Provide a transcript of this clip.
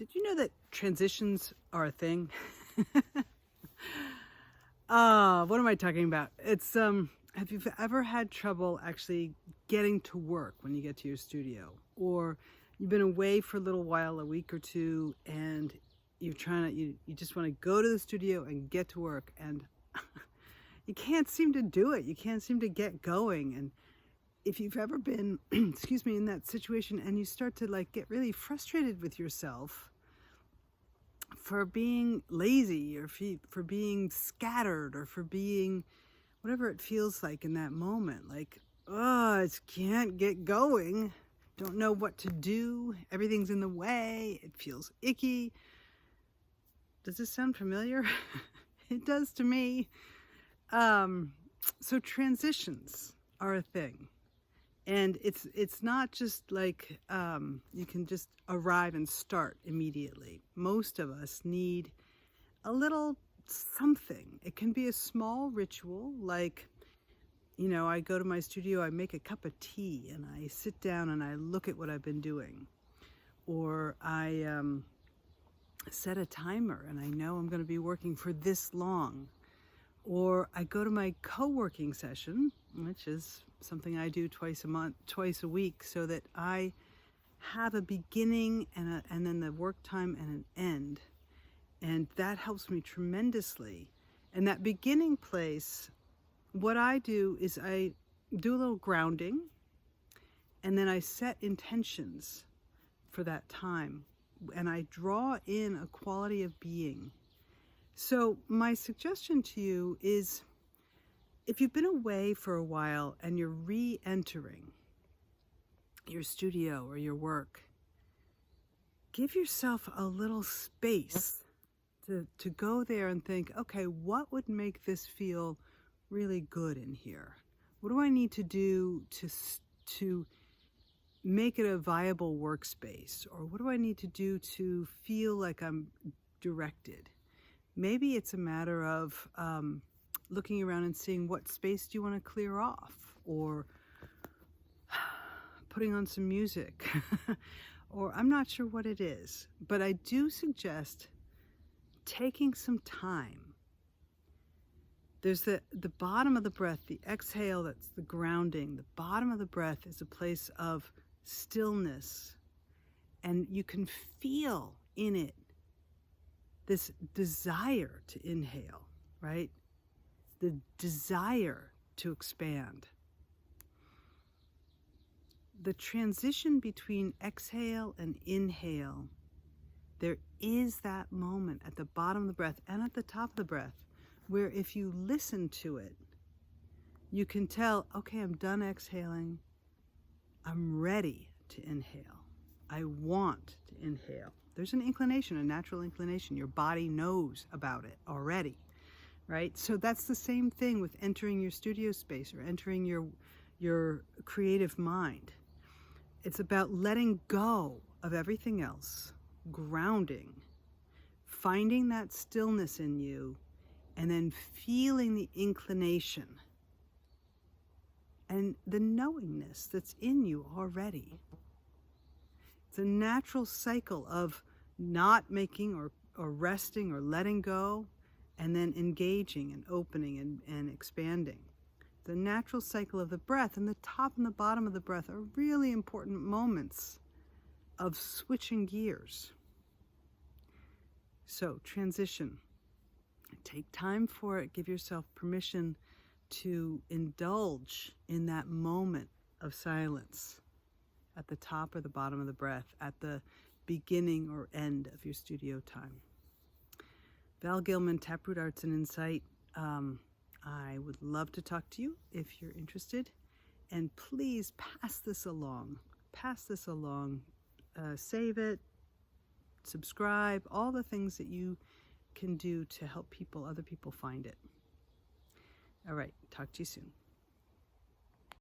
Did you know that transitions are a thing? What am I talking about? It's have you ever had trouble actually getting to work when you get to your studio? Or you've been away for a little while, a week or two, and you just want to go to the studio and get to work, and you can't seem to do it. You can't seem to get going. And if you've ever been excuse me, in that situation, and you start to like get really frustrated with yourself for being lazy, or for being scattered, or for being whatever it feels like in that moment, like, oh, I just can't get going, don't know what to do, everything's in the way, it feels icky. Does this sound familiar? It does to me. So transitions are a thing. And it's not just like you can just arrive and start immediately. Most of us need a little something. It can be a small ritual, like, I go to my studio, I make a cup of tea, and I sit down and I look at what I've been doing. Or I set a timer and I know I'm going to be working for this long. Or I go to my co-working session, which is something I do twice a week, so that I have a beginning and then the work time and an end. And that helps me tremendously. And that beginning place, what I do is I do a little grounding, and then I set intentions for that time. And I draw in a quality of being. So my suggestion to you is, if you've been away for a while and you're re-entering your studio or your work, give yourself a little space to go there and think, okay, what would make this feel really good in here? What do I need to do to make it a viable workspace? Or what do I need to do to feel like I'm directed? Maybe it's a matter of looking around and seeing what space do you want to clear off, or putting on some music, or I'm not sure what it is, but I do suggest taking some time. There's the bottom of the breath, the exhale, that's the grounding. The bottom of the breath is a place of stillness, and you can feel in it this desire to inhale, right? The desire to expand. The transition between exhale and inhale, there is that moment at the bottom of the breath and at the top of the breath where, if you listen to it, you can tell, okay, I'm done exhaling. I'm ready to inhale. I want to inhale. There's an inclination, a natural inclination. Your body knows about it already, right? So that's the same thing with entering your studio space or entering your creative mind. It's about letting go of everything else, grounding, finding that stillness in you, and then feeling the inclination and the knowingness that's in you already. It's a natural cycle of not making or resting or letting go, and then engaging and opening and expanding. The natural cycle of the breath, and the top and the bottom of the breath are really important moments of switching gears. So, transition. Take time for it. Give yourself permission to indulge in that moment of silence at the top or the bottom of the breath, at the beginning or end of your studio time. Val Gilman, Taproot Arts and Insight. I would love to talk to you if you're interested. And please pass this along. Pass this along. Save it. Subscribe. All the things that you can do to help other people find it. All right. Talk to you soon.